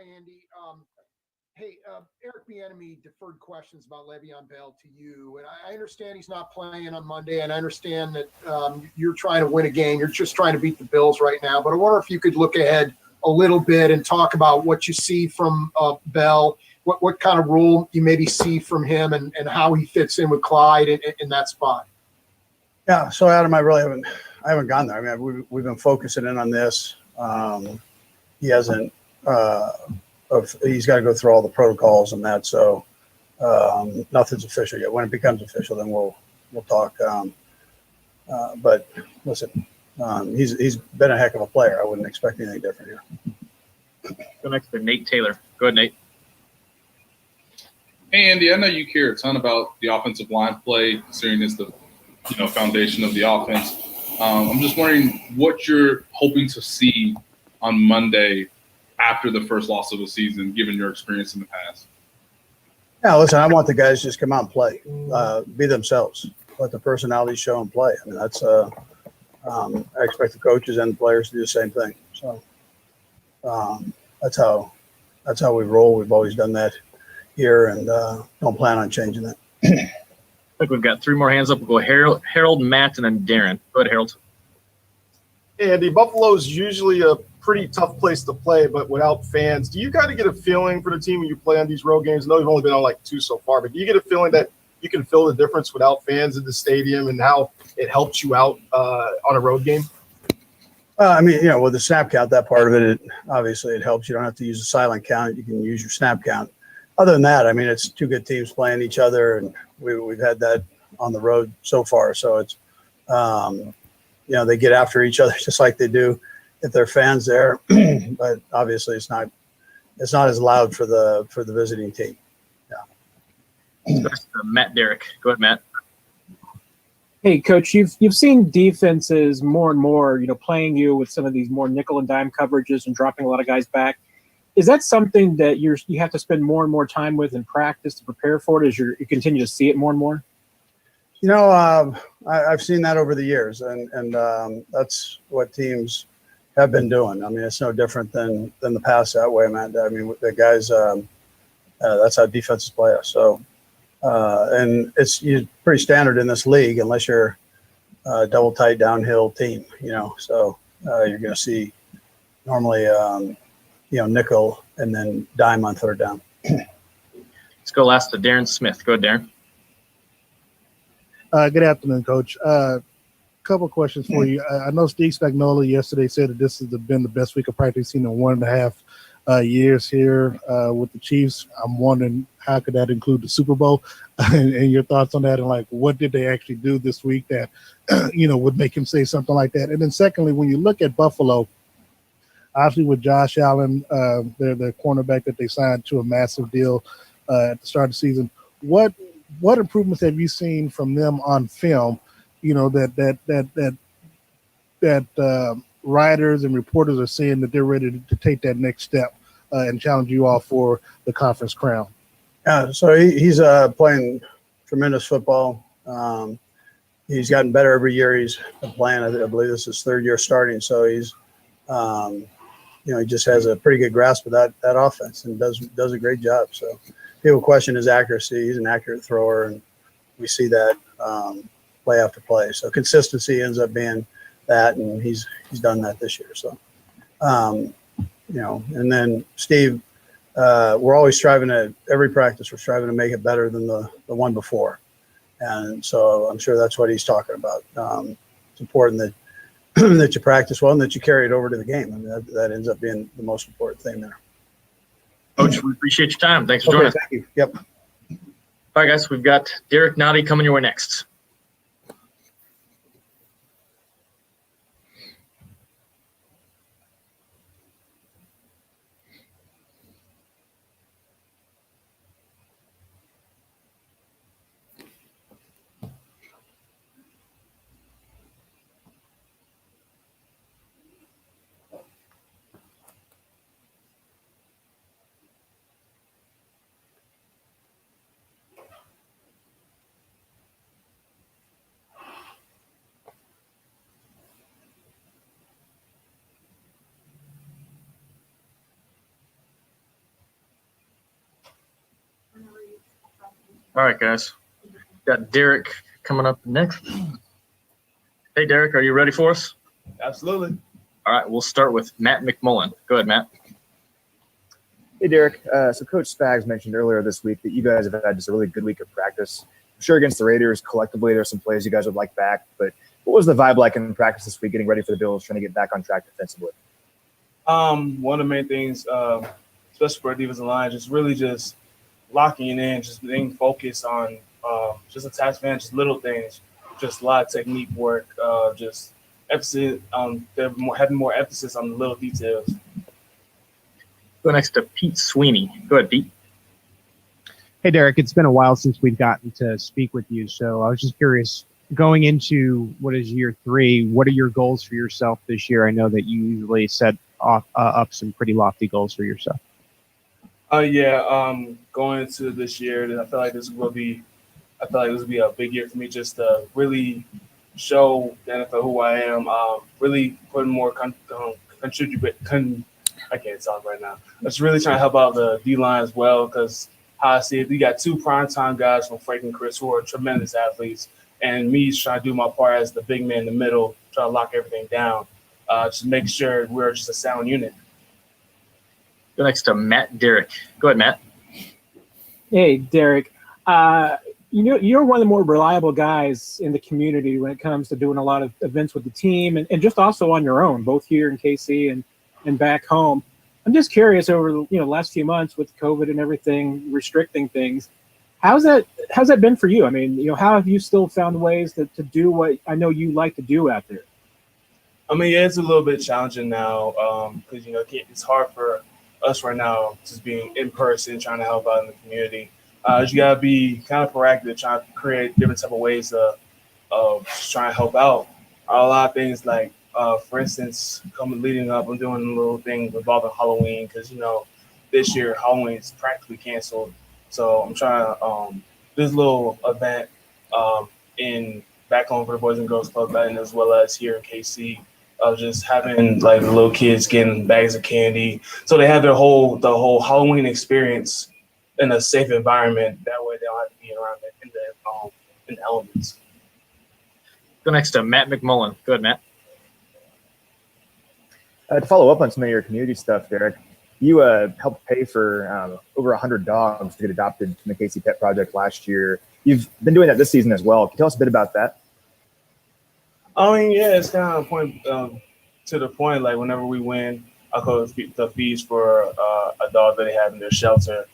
Hi, Andy. Hey, Eric Bieniemy deferred questions about Le'Veon Bell to you, and I understand he's not playing on Monday, and I understand that you're trying to win a game. You're just trying to beat the Bills right now, but I wonder if you could look ahead a little bit and talk about what you see from Bell, what kind of role you maybe see from him, and how he fits in with Clyde in that spot. Yeah, so Adam, I haven't gone there. I mean, we've been focusing in on this. He hasn't. He's got to go through all the protocols and that. So nothing's official yet. When it becomes official, then we'll talk. But listen, he's been a heck of a player. I wouldn't expect anything different here. Go next to Nate Taylor. Go ahead, Nate. Hey, Andy, I know you care a ton about the offensive line play, considering it's the foundation of the offense. I'm just wondering what you're hoping to see on Monday after the first loss of the season, given your experience in the past. Yeah, listen, I want the guys to just come out and play, be themselves, let the personalities show and play. I mean, that's I expect the coaches and the players to do the same thing. So that's how we roll. We've always done that here, and don't plan on changing that. I think we've got three more hands up. We'll go Harold, Matt, and then Darren. Go ahead, Harold. Hey, Andy, Buffalo's usually a pretty tough place to play, but without fans, do you kind of get a feeling for the team when you play on these road games? I know you've only been on like 2 so far, but do you get a feeling that you can feel the difference without fans in the stadium and how it helps you out on a road game? I mean, with the snap count, that part of it, obviously it helps. You don't have to use a silent count. You can use your snap count. Other than that, I mean, it's 2 good teams playing each other, and we've had that on the road so far. So it's, they get after each other just like they do if they're fans there. But obviously, it's not as loud for the visiting team. Yeah. Matt Derrick. Go ahead, Matt. Hey, Coach, you've seen defenses more and more, playing you with some of these more nickel and dime coverages and dropping a lot of guys back. Is that something that you have to spend more and more time with in practice to prepare for it as you continue to see it more and more? I've seen that over the years, and that's what teams have been doing. I mean, it's no different than the past that way, man. I mean, the guys, that's how defenses play us. So, and it's pretty standard in this league, unless you're a double tight downhill team, So you're going to see normally, nickel and then dime on third down. Let's go last to Darren Smith. Go ahead, Darren. Good afternoon, Coach. Couple of questions for you. I know Steve Spagnuolo yesterday said that this has been the best week of practice seen in 1.5 years here with the Chiefs. I'm wondering how could that include the Super Bowl and your thoughts on that, and like what did they actually do this week that would make him say something like that? And then secondly, when you look at Buffalo, obviously with Josh Allen, their cornerback that they signed to a massive deal at the start of the season, what improvements have you seen from them on film? That writers and reporters are saying that they're ready to take that next step and challenge you all for the conference crown. Yeah, so he's playing tremendous football. He's gotten better every year. He's been playing. I believe this is his 3rd year starting. So he's, he just has a pretty good grasp of that offense and does a great job. So people question his accuracy. He's an accurate thrower, and we see that play after play. So consistency ends up being that, and he's done that this year. So, and then Steve, we're always striving to every practice. We're striving to make it better than the one before, and so I'm sure that's what he's talking about. It's important that that you practice well and that you carry it over to the game. I mean, that ends up being the most important thing there. Coach, we appreciate your time. Thanks for joining us. Thank you. Yep. All right, guys, we've got Derek Nottie coming your way next. All right, guys. Got Derek coming up next. Hey, Derek, are you ready for us? Absolutely. All right, we'll start with Matt McMullen. Go ahead, Matt. Hey, Derek. So Coach Spags mentioned earlier this week that you guys have had just a really good week of practice. I'm sure against the Raiders, collectively, there's some plays you guys would like back. But what was the vibe like in practice this week, getting ready for the Bills, trying to get back on track defensively? One of the main things, especially for our defensive line, just really just locking in, just being focused on just attacks, man, just little things, just a lot of technique work, just emphasis on having more emphasis on the little details. Go next to Pete Sweeney. Go ahead, Pete. Hey, Derek, it's been a while since we've gotten to speak with you. So I was just curious, going into what is year 3, what are your goals for yourself this year? I know that you usually set up some pretty lofty goals for yourself. Going into this year, I feel like this will be a big year for me, just to really show the NFL who I am, really putting more I can't talk right now. Just really trying to help out the D-line as well, because how I see it, we got 2 primetime guys from Frank and Chris who are tremendous athletes, and me trying to do my part as the big man in the middle, trying to lock everything down, just make sure we're just a sound unit. Go next to Matt Derrick. Go ahead, Matt. Hey, Derek. You're one of the more reliable guys in the community when it comes to doing a lot of events with the team and just also on your own, both here in KC and back home. I'm just curious, over the last few months with COVID and everything restricting things, how's that been for you? I mean, how have you still found ways to do what I know you like to do out there? I mean, yeah, it's a little bit challenging now because it's hard for us right now, just being in person, trying to help out in the community. You gotta be kind of proactive, trying to create different type of ways of trying to help out. A lot of things like, for instance, leading up, I'm doing a little thing involving Halloween because this year Halloween is practically canceled. So I'm trying to this little event in back home for the Boys and Girls Club, and as well as here in KC, of just having like the little kids getting bags of candy, so they have the whole Halloween experience in a safe environment. That way, they don't have to be around in the elements. Go next to Matt McMullen. Go ahead, Matt. To follow up on some of your community stuff, Derek, you helped pay for over 100 dogs to get adopted from the KC Pet Project last year. You've been doing that this season as well. Can you tell us a bit about that? I mean, yeah, it's kind of to the point. Like whenever we win, I call the fees for a dog that they have in their shelter,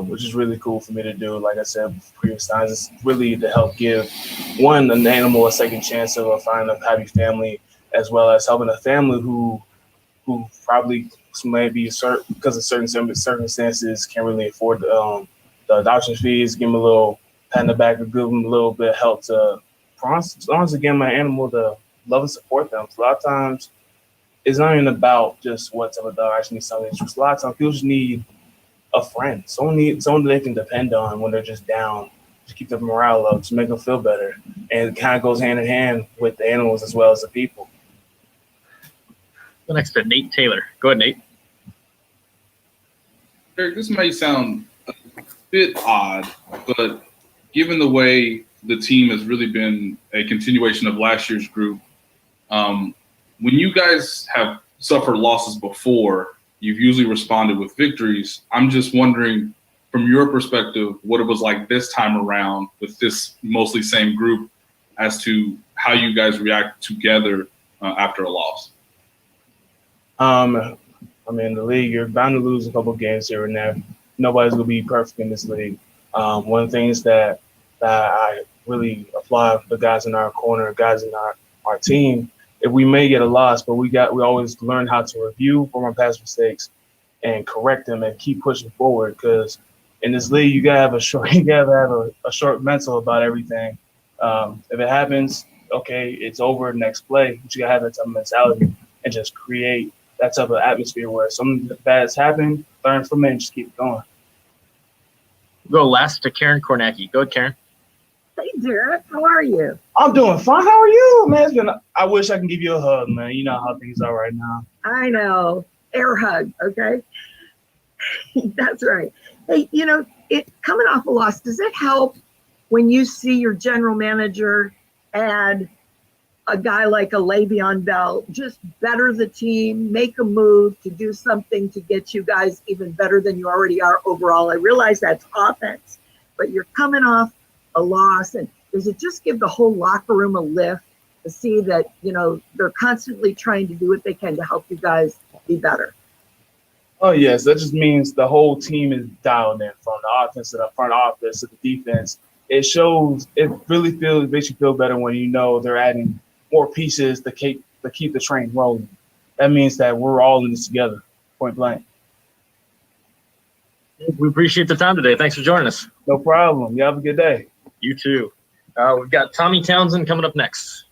which is really cool for me to do. Like I said previous times, it's really to help give an animal a second chance of finding a happy family, as well as helping a family who probably maybe because of certain circumstances can't really afford the adoption fees. Give them a little pat in the back, and give them a little bit of help to. As long as I give my animal to love and support them. So a lot of times, it's not even about just what type of dog actually needs something. It's just a lot of times people just need a friend, someone that they can depend on when they're just down, to keep their morale up, to make them feel better. And it kind of goes hand in hand with the animals as well as the people. Go next to Nate Taylor. Go ahead, Nate. Eric, this might sound a bit odd, but given the way the team has really been a continuation of last year's group, when you guys have suffered losses before, you've usually responded with victories. I'm just wondering, from your perspective, what it was like this time around with this mostly same group, as to how you guys react together after a loss. I mean, the league, you're bound to lose a couple of games here and there. Nobody's going to be perfect in this league. One of the things that I really applaud the guys in our corner, guys in our team, if we may get a loss, but we always learn how to review from our past mistakes and correct them and keep pushing forward. Because in this league, you gotta have a short mental about everything. If it happens, okay, it's over, next play. But you gotta have that type of mentality and just create that type of atmosphere where something bad has happened, learn from it and just keep going. We'll go last to Karen Kornacki. Go ahead, Karen. Hey, Derek, how are you? I'm doing fine. How are you, man? I wish I can give you a hug, man. You know how things are right now. I know. Air hug, okay? That's right. Hey, it coming off a loss, does it help when you see your general manager add a guy like a Le'Veon Bell, just better the team, make a move to do something to get you guys even better than you already are overall? I realize that's offense, but you're coming off a loss. And does it just give the whole locker room a lift to see that, you know, they're constantly trying to do what they can to help you guys be better? Oh, yes. That just means the whole team is dialed in, from the offense to the front office to the defense. It makes you feel better when you know they're adding more pieces to keep the train rolling. That means that we're all in this together, point blank. We appreciate the time today. Thanks for joining us. No problem. You have a good day. You too. We've got Tommy Townsend coming up next.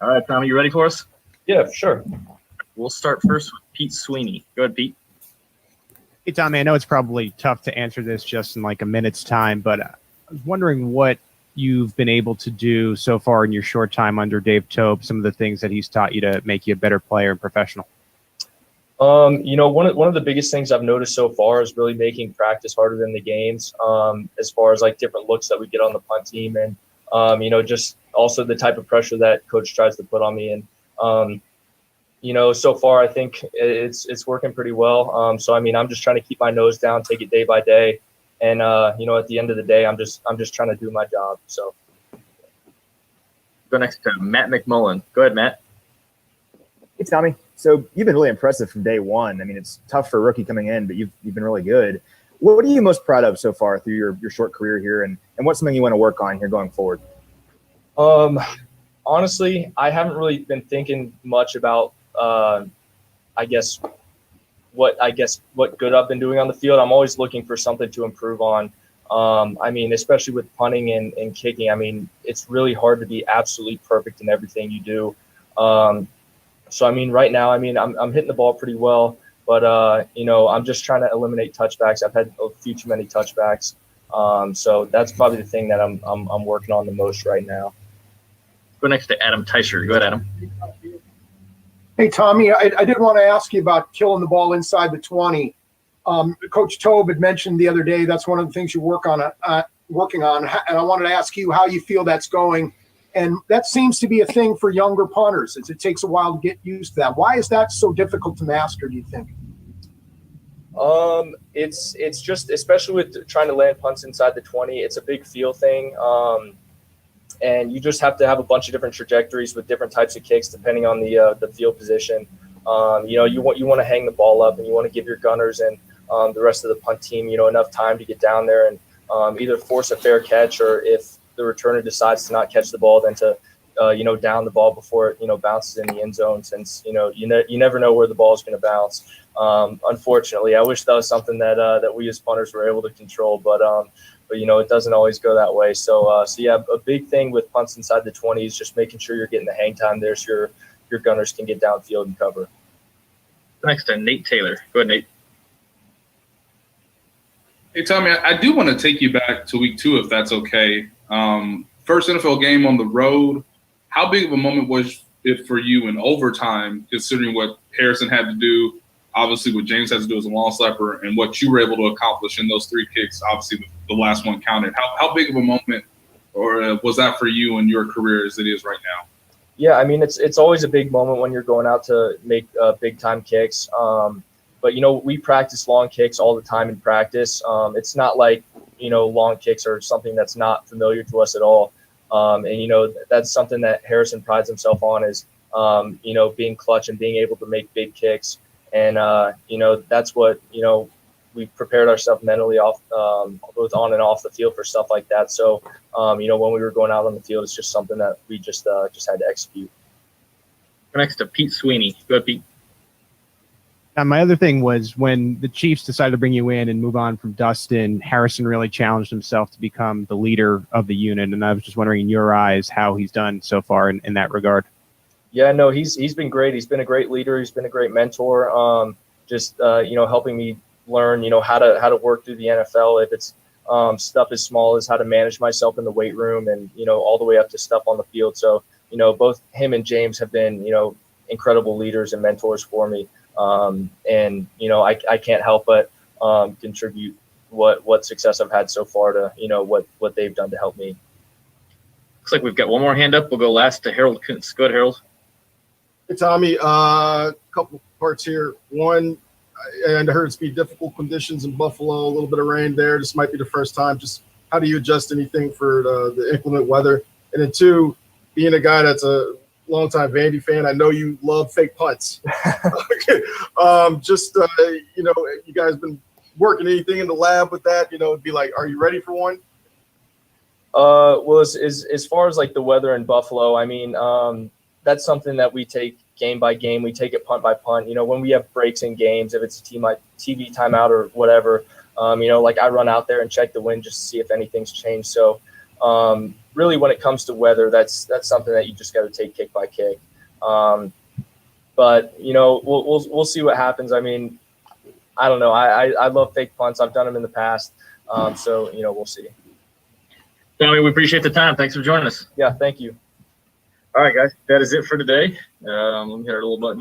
All right, Tommy, you ready for us? Yeah, sure. We'll start first with Pete Sweeney. Go ahead, Pete. Hey, Tommy, I know it's probably tough to answer this just in like a minute's time, but I was wondering what you've been able to do so far in your short time under Dave Tope, some of the things that he's taught you to make you a better player and professional. One of the biggest things I've noticed so far is really making practice harder than the games, as far as like different looks that we get on the punt team, and just also the type of pressure that coach tries to put on me. And so far I think it's working pretty well. So I mean, I'm just trying to keep my nose down, take it day by day, and at the end of the day, I'm just trying to do my job. So go next to Matt McMullen. Go ahead, Matt. Hey, Tommy. So you've been really impressive from day one. I mean, it's tough for a rookie coming in, but you've been really good. What are you most proud of so far through your short career here, and what's something you want to work on here going forward? Honestly, I haven't really been thinking much about, what good I've been doing on the field. I'm always looking for something to improve on. Especially with punting and kicking, I mean, it's really hard to be absolutely perfect in everything you do. So, I mean, right now, I mean, I'm hitting the ball pretty well, but, I'm just trying to eliminate touchbacks. I've had a few too many touchbacks. So that's probably the thing that I'm working on the most right now. Go next to Adam Teicher. Go ahead, Adam. Hey, Tommy, I did want to ask you about killing the ball inside the 20. Coach Tobe had mentioned the other day that's one of the things you working on, and I wanted to ask you how you feel that's going. And that seems to be a thing for younger punters, as it takes a while to get used to that. Why is that so difficult to master, do you think? It's just, especially with trying to land punts inside the 20, it's a big feel thing. And you just have to have a bunch of different trajectories with different types of kicks depending on the field position. You want to hang the ball up, and you want to give your gunners and the rest of the punt team, enough time to get down there and either force a fair catch, or if the returner decides to not catch the ball, then to down the ball before it bounces in the end zone, since you never know where the ball is going to bounce. Unfortunately, I wish that was something that we as punters were able to control, but it doesn't always go that way. So yeah, a big thing with punts inside the 20 is just making sure you're getting the hang time there, so your gunners can get downfield and cover. Next to Nate Taylor. Go ahead, Nate. Hey, Tommy, I do want to take you back to week 2, if that's okay. First NFL game on the road. How big of a moment was it for you in overtime, considering what Harrison had to do, obviously what James had to do as a long snapper, and what you were able to accomplish in those 3 kicks? Obviously, the last one counted. How big of a moment or was that for you in your career as it is right now? Yeah, I mean, it's always a big moment when you're going out to make big-time kicks. But, we practice long kicks all the time in practice. It's not like, long kicks are something that's not familiar to us at all. And that's something that Harrison prides himself on, is, being clutch and being able to make big kicks. And, that's what, we prepared ourselves mentally both on and off the field for stuff like that. So, when we were going out on the field, it's just something that we just had to execute. Next to Pete Sweeney. Go ahead, Pete. My other thing was when the Chiefs decided to bring you in and move on from Dustin, Harrison really challenged himself to become the leader of the unit. And I was just wondering, in your eyes, how he's done so far in that regard. Yeah, no, he's been great. He's been a great leader. He's been a great mentor. Helping me learn, how to work through the NFL. If it's stuff as small as how to manage myself in the weight room, and all the way up to stuff on the field. So both him and James have been incredible leaders and mentors for me. I can't help but contribute what success I've had so far to what they've done to help me. Looks like we've got one more hand up. We'll go last to Harold Kuntz. Go ahead, Harold. Hey, Tommy, a couple parts here. One, and I heard it's be difficult conditions in Buffalo, a little bit of rain there. This might be the first time. Just how do you adjust anything for the inclement weather? And then two, being a guy that's a longtime Vandy fan, I know you love fake punts. You guys been working anything in the lab with that? It'd be like, are you ready for one? Well, as far as like the weather in Buffalo, I mean, that's something that we take game by game. We take it punt by punt. When we have breaks in games, if it's a TV timeout or whatever, I run out there and check the wind just to see if anything's changed. So really, when it comes to weather, that's something that you just got to take kick by kick. But we'll see what happens. I mean, I don't know. I love fake punts. I've done them in the past. So we'll see. Tommy, we appreciate the time. Thanks for joining us. Yeah, thank you. All right, guys. That is it for today. Let me hit our little button.